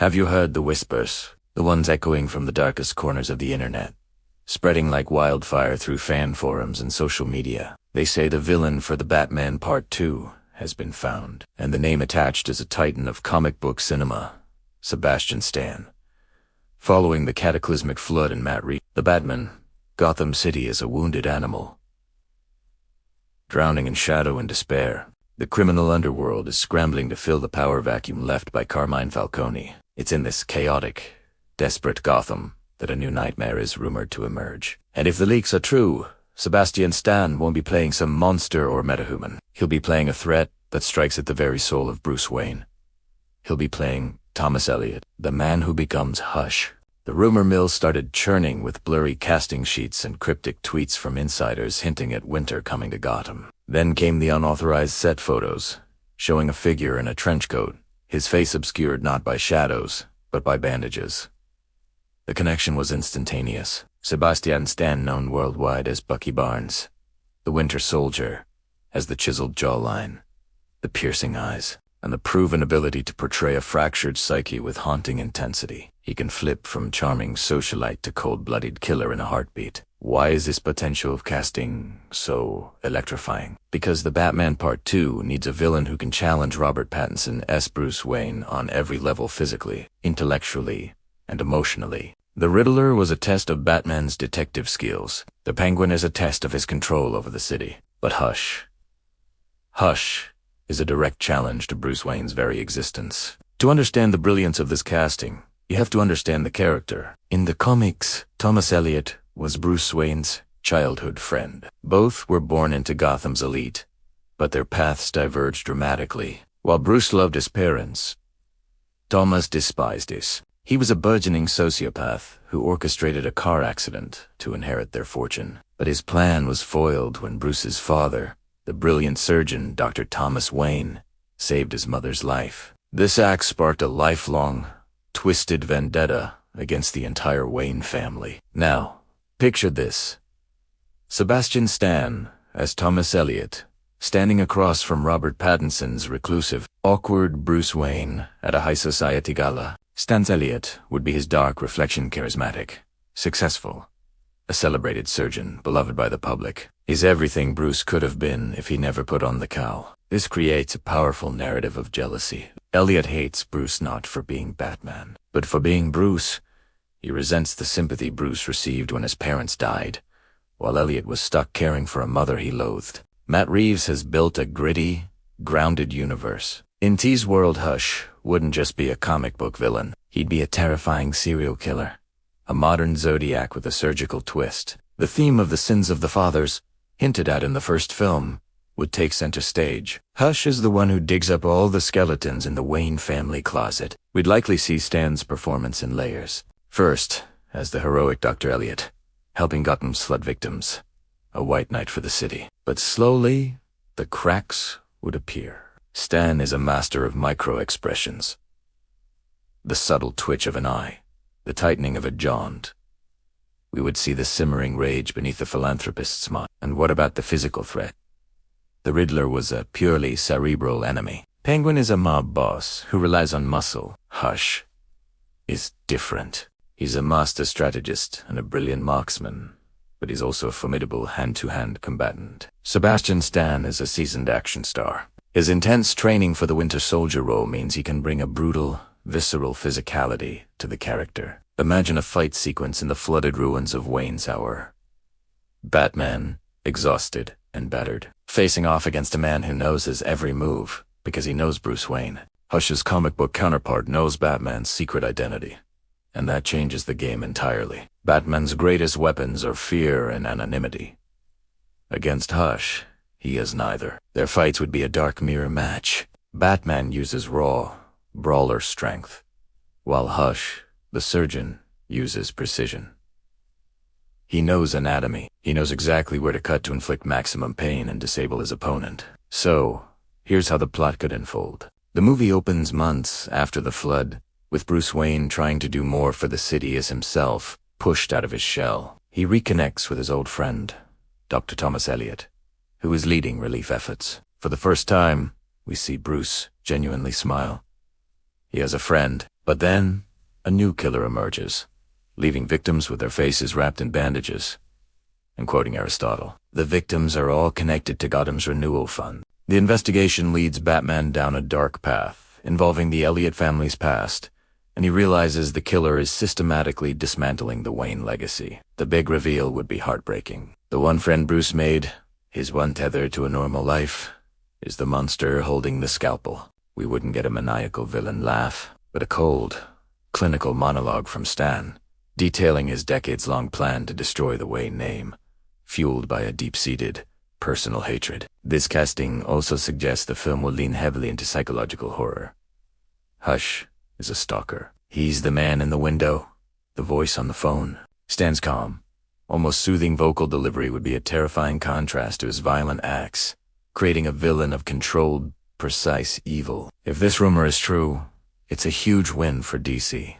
Have you heard the whispers? The ones echoing from the darkest corners of the internet, spreading like wildfire through fan forums and social media. They say the villain for the Batman Part 2 has been found, and the name attached is a titan of comic book cinema, Sebastian Stan. Following the cataclysmic flood in Matt Reeves, the Batman, Gotham City is a wounded animal, drowning in shadow and despair. The criminal underworld is scrambling to fill the power vacuum left by Carmine Falcone. It's in this chaotic, desperate Gotham that a new nightmare is rumored to emerge. And if the leaks are true, Sebastian Stan won't be playing some monster or metahuman. He'll be playing a threat that strikes at the very soul of Bruce Wayne. He'll be playing Thomas Elliot, the man who becomes Hush. The rumor mill started churning with blurry casting sheets and cryptic tweets from insiders hinting at winter coming to Gotham. Then came the unauthorized set photos, showing a figure in a trench coat, his face obscured not by shadows, but by bandages. The connection was instantaneous. Sebastian Stan, known worldwide as Bucky Barnes, the Winter Soldier, has the chiseled jawline, the piercing eyes, and the proven ability to portray a fractured psyche with haunting intensity. He can flip from charming socialite to cold-blooded killer in a heartbeat. Why is this potential of casting so electrifying? Because the Batman Part 2 needs a villain who can challenge Robert Pattinson's Bruce Wayne on every level physically, intellectually, and emotionally. The Riddler was a test of Batman's detective skills. The Penguin is a test of his control over the city. But Hush is a direct challenge to Bruce Wayne's very existence. To understand the brilliance of this casting, you have to understand the character. In the comics, Thomas Elliot was Bruce Wayne's childhood friend. Both were born into Gotham's elite, but their paths diverged dramatically. While Bruce loved his parents, Thomas despised this. He was a burgeoning sociopath who orchestrated a car accident to inherit their fortune. But his plan was foiled when Bruce's father, the brilliant surgeon Dr. Thomas Wayne, saved his mother's life. This act sparked a lifelong, twisted vendetta against the entire Wayne family. Now, picture this. Sebastian Stan as Thomas Elliot, standing across from Robert Pattinson's reclusive, awkward Bruce Wayne at a high society gala. Stan's Elliot would be his dark reflection, charismatic, successful, a celebrated surgeon, beloved by the public. He's everything Bruce could have been if he never put on the cowl. This creates a powerful narrative of jealousy. Elliot hates Bruce not for being Batman, but for being Bruce. He resents the sympathy Bruce received when his parents died, while Elliot was stuck caring for a mother he loathed. Matt Reeves has built a gritty, grounded universe. In T's world, Hush wouldn't just be a comic book villain. He'd be a terrifying serial killer, a modern Zodiac with a surgical twist. The theme of the sins of the fathers, hinted at in the first film, would take center stage. Hush is the one who digs up all the skeletons in the Wayne family closet. We'd likely see Stan's performance in layers. First, as the heroic Dr. Elliot, helping Gotham's flood victims, a white knight for the city. But slowly, the cracks would appear. Stan is a master of micro-expressions. The subtle twitch of an eye, the tightening of a jaunt. We would see the simmering rage beneath the philanthropist's smile. And what about the physical threat? The Riddler was a purely cerebral enemy. Penguin is a mob boss who relies on muscle. Hush is different. He's a master strategist and a brilliant marksman, but he's also a formidable hand-to-hand combatant. Sebastian Stan is a seasoned action star. His intense training for the Winter Soldier role means he can bring a brutal, visceral physicality to the character. Imagine a fight sequence in the flooded ruins of Wayne's Hour. Batman, exhausted and battered, facing off against a man who knows his every move because he knows Bruce Wayne. Hush's comic book counterpart knows Batman's secret identity, and that changes the game entirely. Batman's greatest weapons are fear and anonymity. Against Hush, he has neither. Their fights would be a dark mirror match. Batman uses raw, brawler strength, while Hush, the surgeon, uses precision. He knows anatomy. He knows exactly where to cut to inflict maximum pain and disable his opponent. So, here's how the plot could unfold. The movie opens months after the flood, with Bruce Wayne trying to do more for the city as himself, pushed out of his shell. He reconnects with his old friend, Dr. Thomas Elliot, who is leading relief efforts. For the first time, we see Bruce genuinely smile. He has a friend. But then, a new killer emerges, leaving victims with their faces wrapped in bandages. And quoting Aristotle, the victims are all connected to Gotham's renewal fund. The investigation leads Batman down a dark path, involving the Elliot family's past, and he realizes the killer is systematically dismantling the Wayne legacy. The big reveal would be heartbreaking. The one friend Bruce made, his one tether to a normal life, is the monster holding the scalpel. We wouldn't get a maniacal villain laugh, but a cold, clinical monologue from Stan, detailing his decades-long plan to destroy the Wayne name, fueled by a deep-seated, personal hatred. This casting also suggests the film will lean heavily into psychological horror. Hush is a stalker. He's the man in the window, the voice on the phone. Stan's calm, almost soothing vocal delivery would be a terrifying contrast to his violent acts, creating a villain of controlled, precise evil. If this rumor is true, it's a huge win for DC.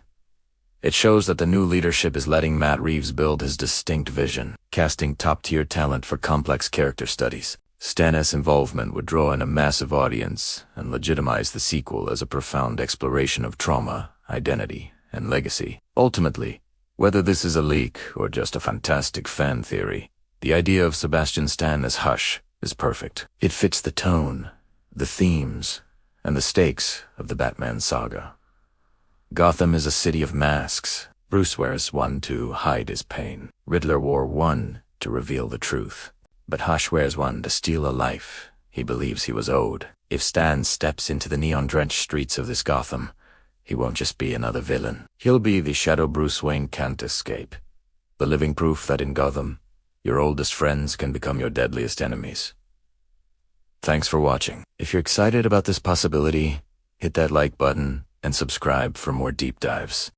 It shows that the new leadership is letting Matt Reeves build his distinct vision, casting top-tier talent for complex character studies. Stan's involvement would draw in a massive audience and legitimize the sequel as a profound exploration of trauma, identity, and legacy. Ultimately, whether this is a leak or just a fantastic fan theory, the idea of Sebastian Stan as Hush is perfect. It fits the tone, the themes, and the stakes of the Batman saga. Gotham is a city of masks. Bruce wears one to hide his pain. Riddler wore one to reveal the truth. But Hush wears one to steal a life he believes he was owed. If Stan steps into the neon-drenched streets of this Gotham, he won't just be another villain. He'll be the shadow Bruce Wayne can't escape. The living proof that in Gotham, your oldest friends can become your deadliest enemies. Thanks for watching. If you're excited about this possibility, hit that like button and subscribe for more deep dives.